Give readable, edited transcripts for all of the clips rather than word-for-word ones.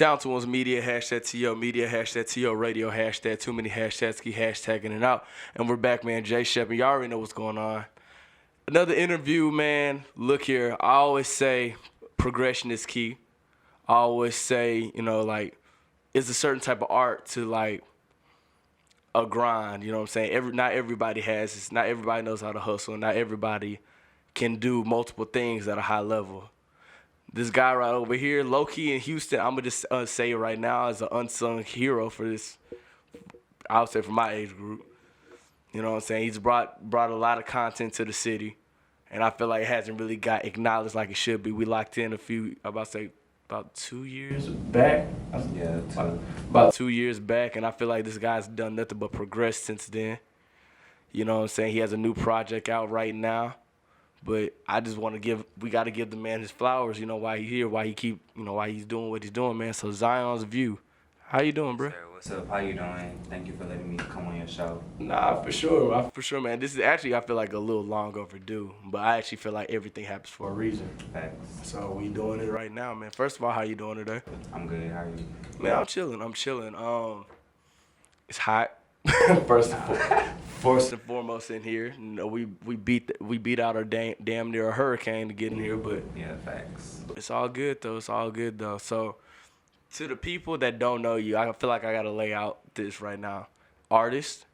Down to one's media, hashtag TO media, hashtag TO radio, hashtag too many hashtags, keep hashtagging it out. And we're back, man. Jay Shepard, y'all already know what's going on. Another interview, man. Look here, I always say progression is key. I always say, like, it's a certain type of art to, like, a grind, you know what I'm saying? Not everybody has this. Not everybody knows how to hustle. Not everybody can do multiple things at a high level. This guy right over here, low-key in Houston, I'm going to just say it right now, is an unsung hero for this, I would say for my age group. You know what I'm saying? He's brought a lot of content to the city, and I feel like it hasn't really got acknowledged like it should be. We locked in about 2 years back. Yeah, about 2 years back, and I feel like this guy's done nothing but progress since then. You know what I'm saying? He has a new project out right now. But I just want to we got to give the man his flowers, why he's here, why he's doing what he's doing, man. So Zion's View. How you doing, bro? Sir, what's up? How you doing? Thank you for letting me come on your show. Nah, for sure, man. This is actually, I feel like a little long overdue, but I actually feel like everything happens for a reason. Thanks. So we doing it right now, man. First of all, how you doing today? I'm good. How are you? Man, I'm chilling. It's hot. First and foremost in here, we beat out our damn near a hurricane to get in here, but yeah, facts. It's all good though. So, to the people that don't know you, I feel like I gotta lay out this right now. Artist.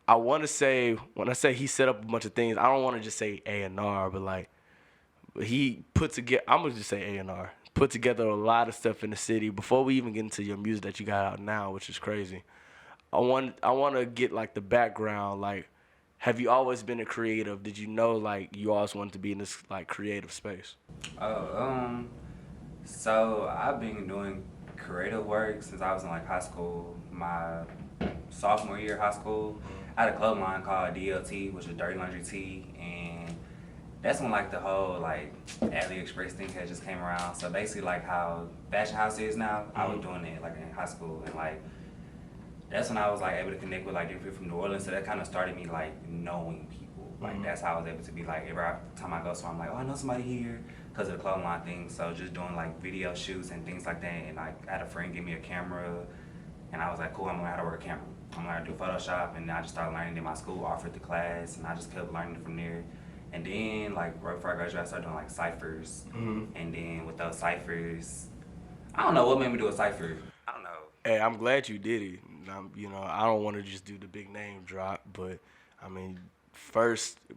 I want to say when I say he set up a bunch of things, I don't want to just say A&R, but like he put together. I'm gonna just say A&R. Put together a lot of stuff in the city before we even get into your music that you got out now, which is crazy. I want to get like the background. Like, have you always been a creative? Did you know like you always wanted to be in this like creative space? So I've been doing creative work since I was in like high school. My sophomore year of high school, I had a club line called DLT, which is Dirty Laundry Tea, and that's when like the whole like AliExpress thing had just came around. So basically like how Fashion House is now, I was doing it like in high school, and like that's when I was like able to connect with like different people from New Orleans. So that kind of started me like knowing people. Like that's how I was able to be like every time I go somewhere, I'm like, oh, I know somebody here because of the clothing line thing. So just doing like video shoots and things like that. And like I had a friend give me a camera, and I was like, cool, I'm gonna learn how to work a camera. I'm gonna do Photoshop, and I just started learning it. My school offered the class, and I just kept learning from there. And then, like, right before I graduated, I started doing, like, Cyphers. And then with those Cyphers, I don't know what made me do a Cypher. I don't know. Hey, I'm glad you did it. I don't want to just do the big name drop, but, I mean,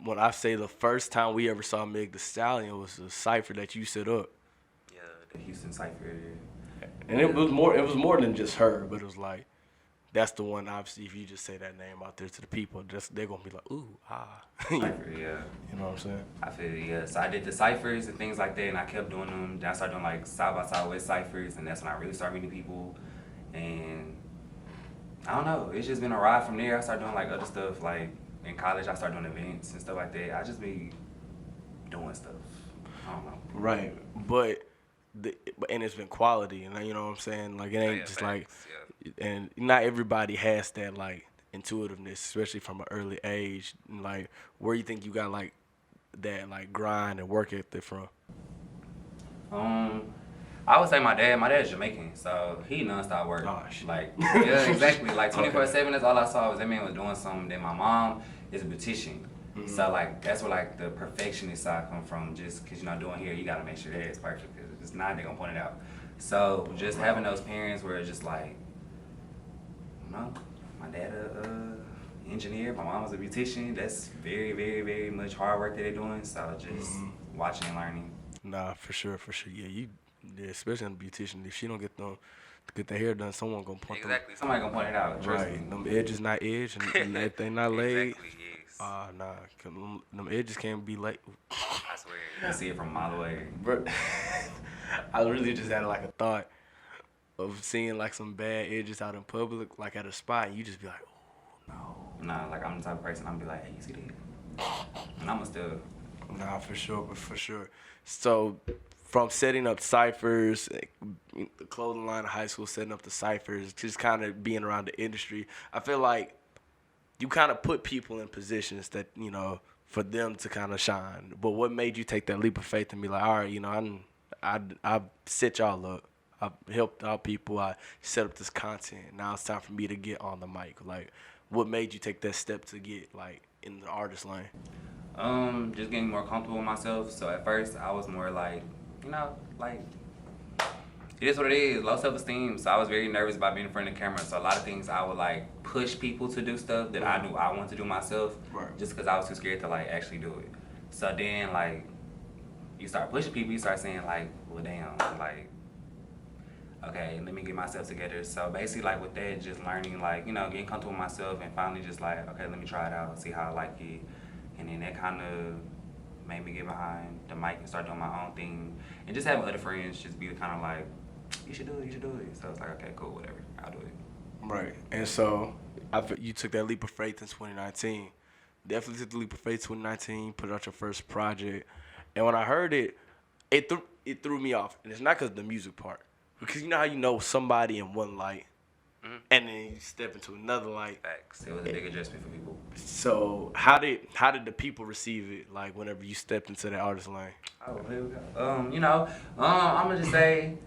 when I say the first time we ever saw Meg The Stallion was a Cypher that you set up. Yeah, the Houston Cypher. And it was more than just her, but it was like, that's the one, obviously, if you just say that name out there to the people, they're going to be like, ooh, ah. Cypher, yeah. You know what I'm saying? I feel it, yeah. So I did the Cyphers and things like that, and I kept doing them. Then I started doing, like, side-by-side with Cyphers, and that's when I really started meeting people. And I don't know. It's just been a ride from there. I started doing, like, other stuff. Like, in college, I started doing events and stuff like that. I just be doing stuff. I don't know. Right. But it's been quality, and you know what I'm saying? Like, it ain't just facts, like, and not everybody has that, like, intuitiveness, especially from an early age. And, like, where you think you got, like, that, like, grind and work ethic from? I would say my dad's Jamaican, so he nonstop work. Gosh. Like, yeah, exactly. Like 24/7, that's all I saw was that man was doing something. Then my mom is a beautician. So, like, that's where, like, the perfectionist side come from. Just because you're not doing here, you got to make sure that it's perfect. Because if it's not, they're going to point it out. So, just having those parents where it's just like, my dad a engineer, my mom was a beautician. That's very, very, very much hard work that they're doing. So, just watching and learning. Nah, for sure. Yeah, especially in a beautician, if she don't get the hair done, someone going to point them. Exactly. Somebody going to point it out. Trust me. Them edges not edged and everything not laid. Exactly, yes. Nah, them edges can't be late. I swear, you can see it from a mile away. Bro, I really just had like a thought of seeing like some bad edges out in public, like at a spot, and you just be like, oh, no. Nah, like I'm the type of person, I'm be like, hey, you see that? And I'ma still. Nah, for sure. So, from setting up Cyphers, the clothing line of high school, setting up the Cyphers, just kind of being around the industry, I feel like you kind of put people in positions that, for them to kind of shine. But what made you take that leap of faith and be like, all right, I set y'all up? I've helped out people. I set up this content. Now it's time for me to get on the mic. Like, what made you take that step to get like in the artist lane? Just getting more comfortable with myself. So at first I was more like, like it is what it is, low self-esteem. So I was very nervous about being in front of the camera. So a lot of things I would like push people to do stuff that I knew I wanted to do myself, Right. just because I was too scared to like actually do it. So then like you start pushing people, you start saying like, well damn, like okay, let me get myself together. So basically like with that, just learning like, getting comfortable with myself and finally just like, okay, let me try it out, see how I like it. And then that kind of made me get behind the mic and start doing my own thing. And just having other friends just be kind of like, you should do it, you should do it. So it's like, okay, cool, whatever, I'll do it. Right. And so you took that leap of faith in 2019. Definitely took the leap of faith 2019, put out your first project. And when I heard it, it threw me off. And it's not because of the music part. Because you know how you know somebody in one light, and then you step into another light. Facts. It was a big adjustment for people. So how did the people receive it, like whenever you stepped into that artist lane? Oh, here we go. I'm gonna just say,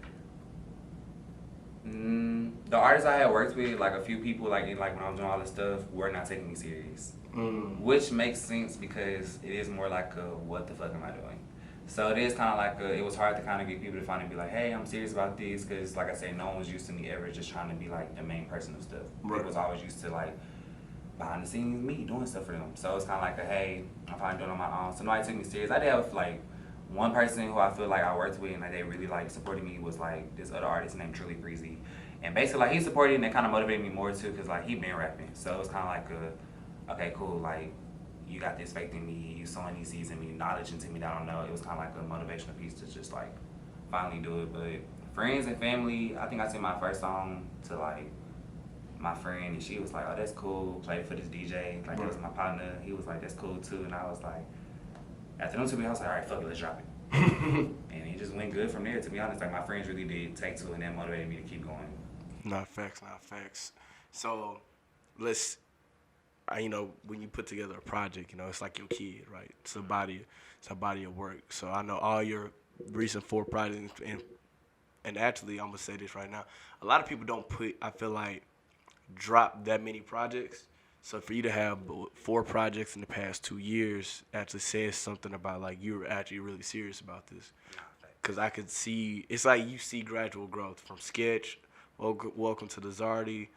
the artists I had worked with, like a few people, like when I was doing all this stuff, were not taking me serious. Which makes sense because it is more like a, what the fuck am I doing? So it is kind of like it was hard to kind of get people to finally be like, hey, I'm serious about this, because like I said, no one was used to me ever just trying to be like the main person of stuff. Right. People was always used to like behind the scenes me doing stuff for them. So it's kind of like hey, I'm finally doing it on my own. So nobody took me serious. I did have like one person who I feel like I worked with and like they really like supported me was like this other artist named Truly Breezy. And basically like he supported and it kind of motivated me more too because like he been rapping. So it was kind of like okay, cool, like you got this faith in me, you sowing these seeds in me, knowledge into me that I don't know. It was kind of like a motivational piece to just like finally do it. But friends and family, I think I sent my first song to like my friend and she was like, oh, that's cool, played it for this DJ, like that was my partner. He was like, that's cool too. And I was like, after them 2 weeks, I was like, all right, fuck it, let's drop it. And it just went good from there, to be honest. Like my friends really did take to it and that motivated me to keep going. Not facts. So when you put together a project, it's like your kid, right? It's a body of work. So I know all your recent 4 projects, and actually, I'm gonna say this right now. A lot of people don't drop that many projects. So for you to have 4 projects in the past 2 years actually says something about like you're actually really serious about this. Because I could see, it's like you see gradual growth from Sketch, Welcome to the Zardy,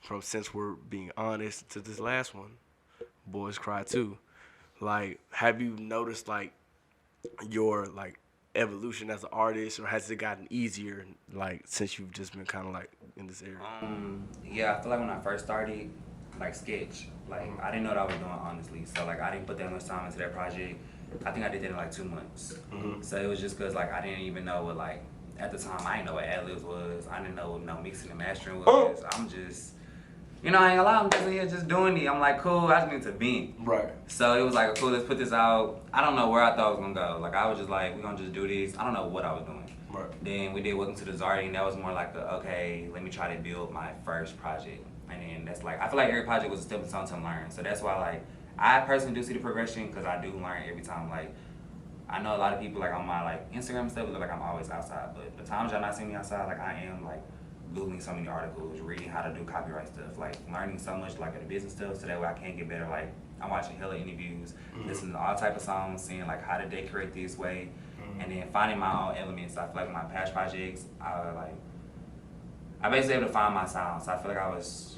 from Since We're Being Honest to this last one, Boys Cry Too. Like, have you noticed like your like evolution as an artist, or has it gotten easier like since you've just been kind of like in this area? Yeah, I feel like when I first started, like Sketch, like I didn't know what I was doing honestly. So like I didn't put that much time into that project. I think I did that in like 2 months. So it was just cause like I didn't even know what like at the time I didn't know what ad-libs was. I didn't know what no mixing and mastering was. I'm just, I ain't gonna lie, I'm just in here just doing it. I'm like, cool, I just need to vent. Right. So it was like, cool, let's put this out. I don't know where I thought it was gonna go. Like I was just like, we're gonna just do this. I don't know what I was doing. Right. Then we did Welcome to the Zardy, and that was more like okay, let me try to build my first project. And then that's like, I feel like every project was a stepping stone to learn. So that's why like, I personally do see the progression because I do learn every time. Like, I know a lot of people like on my like Instagram stuff look like I'm always outside, but the times y'all not seeing me outside, like I am like Googling so many articles, reading how to do copyright stuff, like learning so much like of the business stuff so that way I can get better. Like I'm watching hella interviews, listening to all type of songs, seeing like how to decorate this way, and then finding my own elements. I feel like my past projects, I basically able to find my sound. So I feel like I was,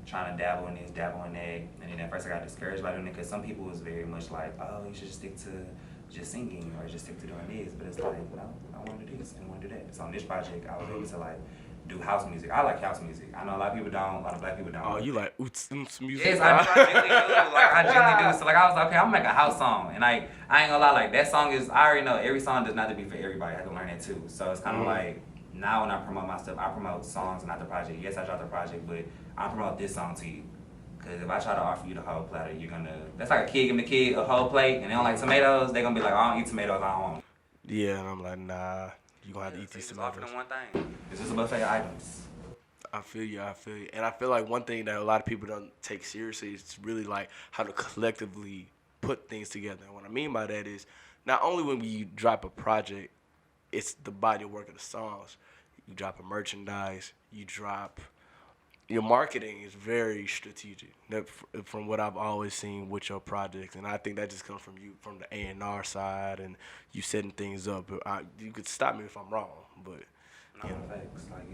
trying to dabble in this, dabble in that, and then at first I got discouraged by doing it because some people was very much like, oh, you should just stick to just singing or just stick to doing this, but it's like, no, I want to do this and I want to do that. So on this project, I was able to like do house music. I like house music. I know a lot of people don't, a lot of black people don't. Oh, you like oots music? Yes, I genuinely do. Like I genuinely do. So like I was like, okay, I'm gonna make a house song, and like I ain't gonna lie, like that song is, I already know every song does not have to be for everybody. I have to learn that too. So it's kind of like now when I promote my stuff, I promote songs, not the project. Yes, I dropped the project, but I promote this song to you. Because if I try to offer you the whole platter, you're gonna, that's like a kid giving the kid a whole plate and they don't like tomatoes, they're gonna be like, I don't eat tomatoes, I don't want them. Yeah, and I'm like, nah, you gonna have to eat these tomatoes. Offer them one thing. It's just a buffet of items. I feel you. And I feel like one thing that a lot of people don't take seriously is really like how to collectively put things together. And what I mean by that is not only when you drop a project, it's the body of work of the songs. you drop a merchandise, you drop. Your marketing is very strategic. From what I've always seen with your projects, and I think that just comes from you, from the A&R side, and you setting things up. You could stop me if I'm wrong, but no, facts. Like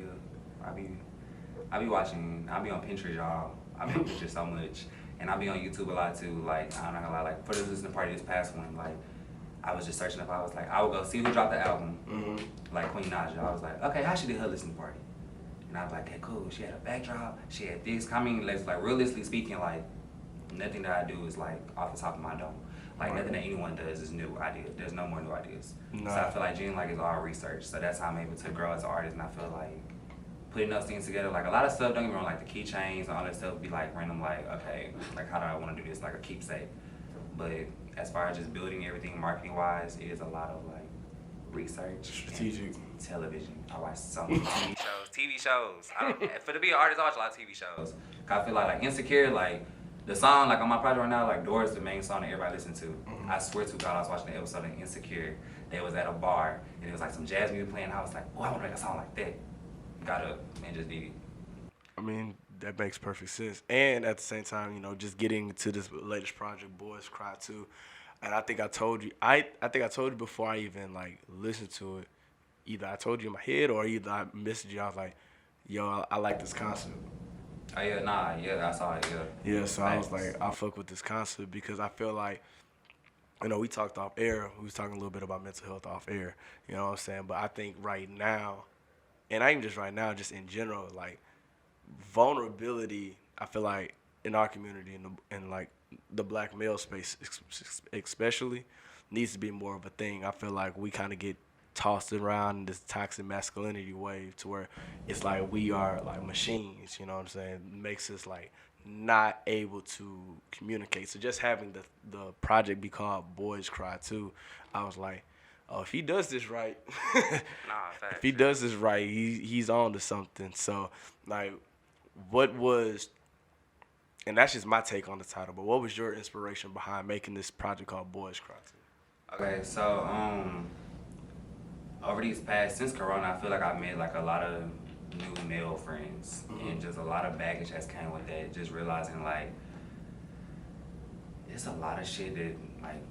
I be watching. I be on Pinterest, y'all. I be on Pinterest so much, and I be on YouTube a lot too. Like I'm not gonna lie. Like for the listening party this past one, like I was just searching up. I was like, I would go see who dropped the album, like Queen Naja. I was like, okay, how she did her listening party? And I was like, okay, cool. She had a backdrop. She had this. I mean, like realistically speaking, like nothing that I do is like off the top of my dome. Like nothing that anyone does is new ideas. There's no more new ideas. So I feel like Gene, like, it's all research. So that's how I'm able to grow as an artist. And I feel like putting those things together, like a lot of stuff, don't get me wrong, like the keychains and all that stuff be like random, like, okay, like how do I want to do this, like a keepsake. But as far as just building everything marketing wise, it is a lot of like research, strategic television. I watch so many TV shows. For to be an artist, I watch a lot of TV shows. I feel like Insecure, like the song, like on my project right now, like Door is the main song that everybody listen to. I swear to God, I was watching the episode of Insecure. They was at a bar and it was like some jazz music playing. And I was like, oh, I want to make a song like that. Got up and just did it. I mean, that makes perfect sense. And at the same time, you know, just getting to this latest project, Boys Cry 2. And I think I told you, I think I told you before I even like listened to it. Either I told you in my head or either I messaged you. I was like, yo, I like this concept. Oh yeah, I saw it, yeah. Yeah, so I was like, I fuck with this concept because I feel like, you know, we talked off air. We was talking a little bit about mental health off air. You know what I'm saying? But I think right now, and not even just right now, just in general, like vulnerability, I feel like in our community in like the black male space especially, needs to be more of a thing. I feel like we kind of get tossed around in this toxic masculinity wave to where it's like we are like machines, you know what I'm saying? It makes us like not able to communicate. So just having the project be called Boys Cry 2, I was like, oh, if he does this right, if he does this right, he's on to something. So like, what was, and that's just my take on the title, but what was your inspiration behind making this project called Boys Cry 2? Okay, so over these past, since Corona, I feel like I've made like a lot of new male friends, and just a lot of baggage has came with that. Just realizing like it's a lot of shit that like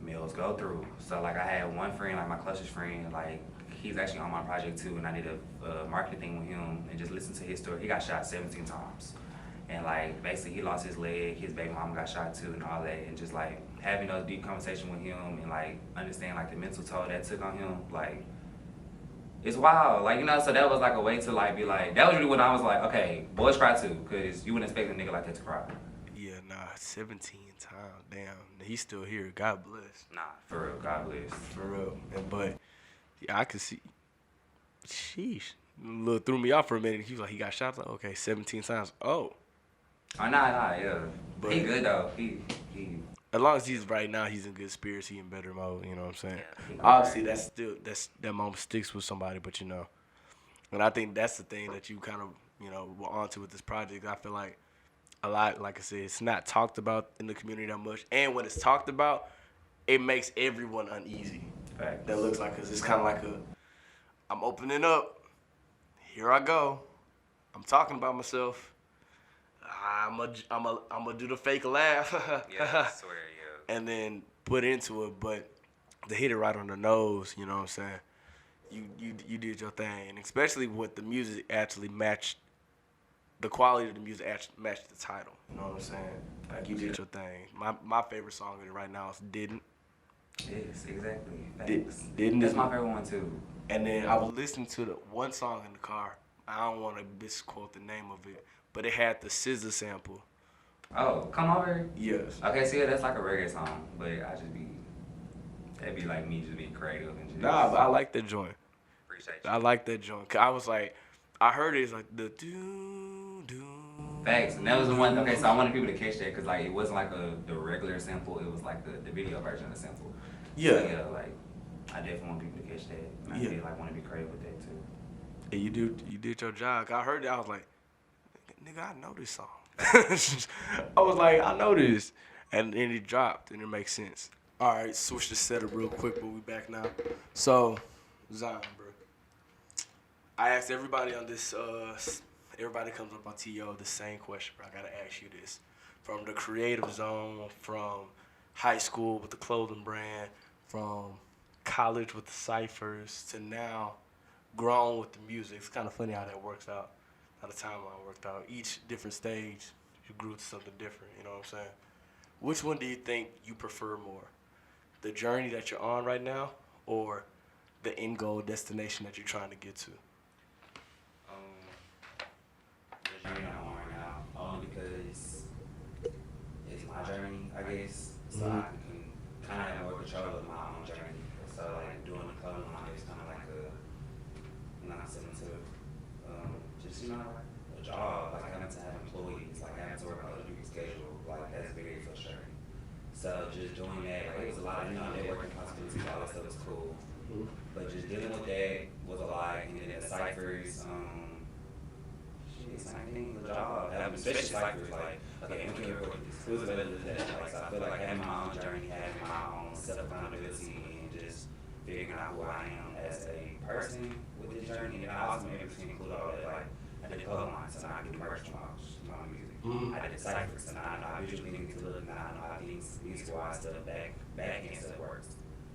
males go through. So like I had one friend, like my closest friend, like he's actually on my project too, and I did a marketing thing with him and just listen to his story. He got shot 17 times. And like basically he lost his leg, his baby mama got shot too and all that, and just like having those deep conversations with him and like understand like the mental toll that took on him, like it's wild. Like, you know, so that was like a way to like be like, that was really when I was like, okay, Boys Cry too, cause you wouldn't expect a nigga like that to cry. Yeah, 17 times, damn. He's still here. God bless. Nah, for real, God bless. For real. But yeah, I could see. Sheesh. Look, threw me off for a minute. He was like, he got shot. Like, okay, 17 times. Oh. Oh, nah, yeah. But he good though. He. As long as he's right now, he's in good spirits. He in better mode. You know what I'm saying? Yeah, obviously, that moment sticks with somebody. But you know, and I think that's the thing that you kind of were onto with this project. I feel like a lot, like I said, it's not talked about in the community that much. And when it's talked about, it makes everyone uneasy. Facts. That looks like, cause it's kind of like I'm opening up. Here I go. I'm talking about myself. I'm a do the fake laugh. Yeah, I swear, yeah. And then put into it, but to hit it right on the nose, you know what I'm saying? You did your thing, and especially with the music actually matched, the quality of the music actually matched the title. You know what I'm saying? Like you did your thing. My favorite song of it right now is Didn't. Yes, exactly. Didn't. That's my favorite one too. And then I was listening to the one song in the car. I don't want to misquote the name of it, but it had the scissor sample. Oh, Come Over? Yes. Okay, see, that's like a reggae song, but that'd be like me just being creative and just. Nah, but I like that joint. Appreciate you. I like that joint. 'Cause I was like, I heard it, it's like the do. Facts, and that was the one. Okay, so I wanted people to catch that because like it wasn't like the regular sample. It was like the video version of the sample. Yeah. So, yeah, like I definitely want people to catch that. And I did like want to be creative with that too. And you did your job. I heard it. I was like, nigga, I know this song. I was like, I know this, and then it dropped, and it makes sense. All right, switch the setup real quick, but we back now. So, Zion, bro, I asked everybody on this. Everybody comes up on TO the same question, but I gotta ask you this: from the creative zone, from high school with the clothing brand, from college with the Cyphers, to now grown with the music. It's kind of funny how that works out, how the timeline worked out. Each different stage, you grew to something different. You know what I'm saying? Which one do you think you prefer more? The journey that you're on right now, or the end goal destination that you're trying to get to? The journey I'm on right now, only because it's my journey, I guess. So I can kind of have more control of my own journey. So like doing the clothing line is kind of like a not similar to just a job, like having to have employees, like having to work on other people's schedule, like that's very frustrating. So just doing that, like it was a lot of networking possibilities, all that stuff was cool. But just dealing with that was a lot, and then the Cyphers, same thing, the job, especially Cyphers, like, okay, when can we record this? Who's available to that? Like, so I feel like having my own journey, having my own self-accountability, and just figuring out who I am as a person with this journey, and I also maybe include all that, like, I did the clothing line, so now I can do merch my music. I did the Cyphers, so now I know how visually things to look, now I know how things, music-wise stuff, back-end stuff works.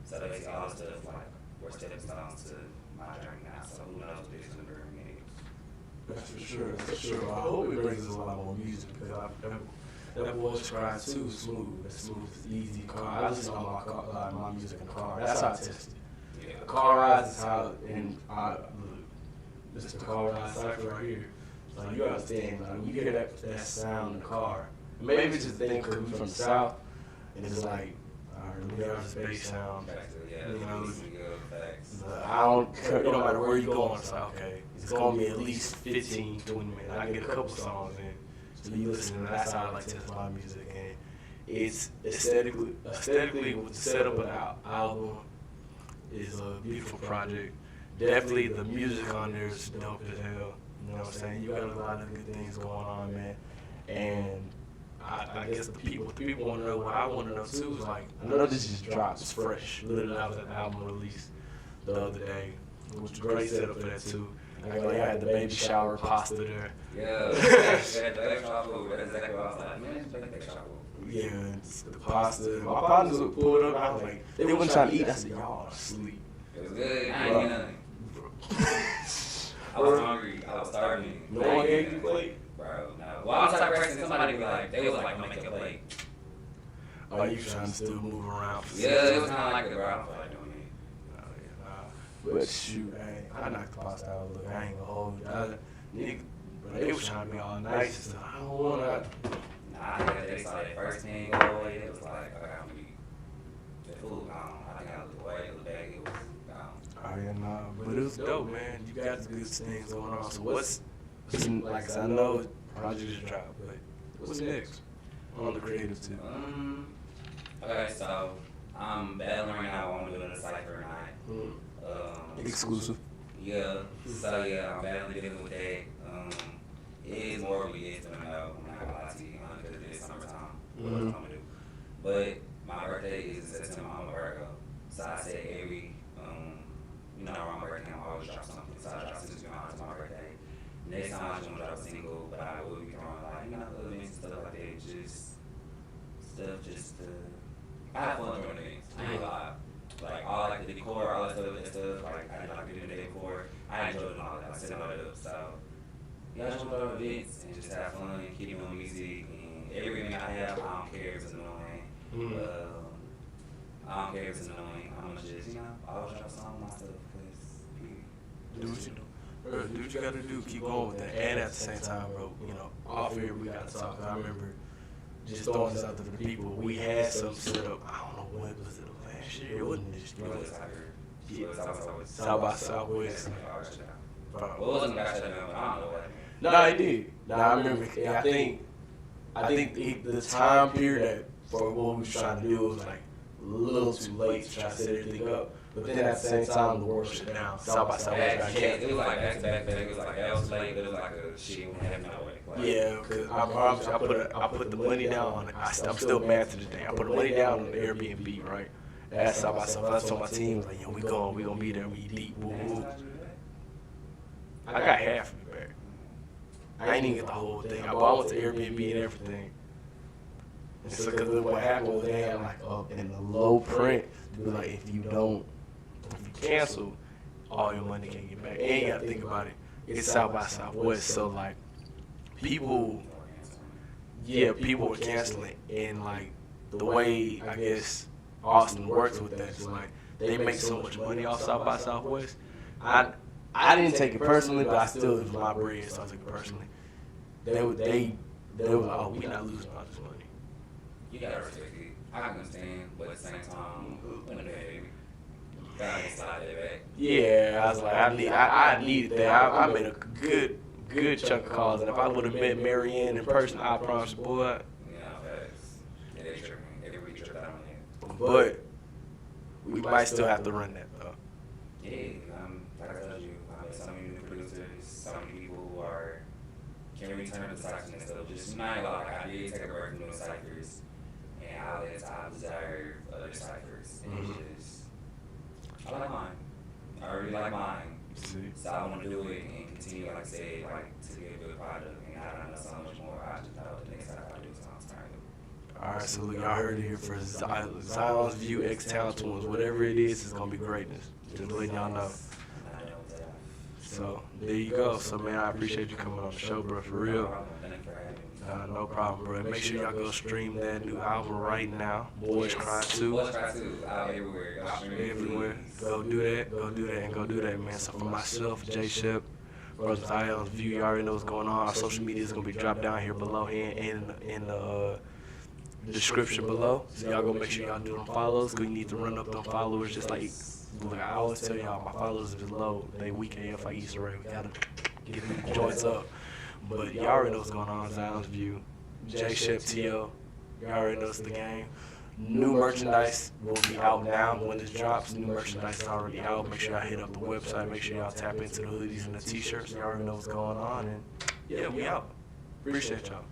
So basically all the stuff, like, we're stepping stones to my journey now, so who knows what this is going to bring me. That's for sure. That's for sure. I hope it brings us a lot more music because that voice cry too smooth. It's smooth, it's easy. Car. I listen to my music in the car. That's how I test it. Yeah. The car rides is how, and this is the car ride Cypher right here. So you understand, like, when you hear that sound in the car, maybe it's just a thing because we're from the South, and it's like, we have this bass sound. You know, I don't, it don't matter where you're going, it's like, okay, it's going to be at least 15, 20 minutes. I get a couple songs in. So you listen, and that's how I like to test my music. And it's aesthetically with the setup of the album is a beautiful project. Definitely the music on there is dope as hell. You know what I'm saying? You got a lot of good things going on, man. And I guess the people want to know what I want to know too. Is like, I know this just dropped, it's fresh. Literally, that was an album released the other day. It was a great setup for that too. I had the baby shower pasta there. Yeah, the baby shower food. That's exactly what I was like, man, it's baby shower food. Yeah, it's the pasta. My partners would pull it up. I was like, they weren't trying to eat. I said, y'all are asleep. It was good. I ain't eat nothing. I was hungry. I was starving. No one gave you a plate? Bro, no. Well, I'm the type of person, somebody be like, they was like, make a plate. Oh, you trying to still move around? Yeah, it was kind of like it, bro. I don't feel like doing it. Oh, yeah, nah. But shoot, I knocked the pasta out. Look, I ain't gonna hold you. They was trying to be all nice and stuff. I don't want to. Nah, they saw that first thing go away. It was like, okay, I'm gonna the food gone. I think I looked away, looked back, it was gone. Oh, yeah, nah. But it was dope, man. You got the good things going on. So what's like I said, I know project is dropped, but what's next on the creative tip? Okay, so I'm battling right now. I'm doing a Cypher night. Exclusive. Yeah. So yeah, I'm battling dealing with that. It is more of a yes than a no. I'm not gonna lie to you, because it is summertime. What else I'm gonna do? But my birthday is in September. I'm a Virgo, so I said every around my birthday I'm always drop something. So I drop since to my birthday. Next time I'm gonna drop a single, but I will be throwing like events and stuff like that. Just to I have fun doing things. I ain't lie. Like all like the decor, all that stuff. Like I did like the day before. I enjoyed doing all that. I set all that up. So yeah, I just want to throw events and just have fun and keep doing music. And everything I have, I don't care if it's annoying. I don't care if it's annoying. I'm gonna just always drop a song on my stuff because do what you do. Bro, do what you gotta do. Keep going with that. And at the same time, bro, off here we gotta talk. I remember just throwing this out to the people. We had something set up. I don't know when was it last year. It wasn't this year. Yeah, South by Southwest. Well, it wasn't got shut down, but I don't know what. No, it did. No, I remember. I think the time period that for what we was trying to do was like a little too late to try to set everything up. But then at the same time, the world shut down. South by Southwest got canceled. It was like back to back. It was like that was late. It was like a shit we had no way. Yeah, because I put the money down on it. I'm still mad to this day. I put the money down on the Airbnb, right? That's South by Southwest. I told my team, like, yo, we gonna be there. We deep. Woo woo. I got half of it back. I ain't even get the whole thing. I went to Airbnb and everything. And so, because what happened was they had like in the low print, to be like, if you cancel, all your money can get back. And you gotta think about it. It's South by Southwest, so like people were canceling, and like the way I guess Austin works with that is like they make so much money off South by Southwest. I didn't take it personally, but it was my bread, so I took it personally. They were like, oh, we not losing all this money. You gotta respect it. I can understand, but at the same time, when the baby, gotta slide that back. Yeah, I was like, I needed that. I made a good chunk of calls, and if I would have met Marianne in person, I promise, boy. Yeah, facts. Yeah, they tripping. Every week trip out on there. But we might still have to run that though. Yeah, like I told you, so many new producers, so many people who can return to Cyphers and stuff. Just not like I did take a break from doing Cyphers, and I observe other Cyphers. And it's just, I like mine. I really like mine. So I want to do it and continue, like I said, like to be a good product. And I know so much more. I just thought the next time I do something turn. All right, so look, y'all heard it here for Zion's View X Town Twins. Whatever it is, it's gonna be greatness. Just letting y'all know. So there you go. So man, I appreciate you coming on the show, bro. For real. No problem, bro. Make sure y'all go stream that new album right now. Boys Cry 2. Boys Cry 2 out everywhere. Everywhere. Go do that, man. So for myself, J Shep, Brothers Zion's View, you already know what's going on. Our social media is gonna be dropped down here below here in the description below. So y'all go make sure y'all do them follows, cause you need to run up them followers. Just like I always tell y'all, my followers is low. They weak AF like Easter egg. We gotta get these joints up. But y'all already know what's going on. Zion's View, J Shep T.O. Y'all already know it's the game. New merchandise will be out now when this drops. New merchandise is already out. Make sure y'all hit up the website. Make sure y'all tap into the hoodies and the t-shirts. Y'all already know what's going on. And yeah, we out. Appreciate y'all.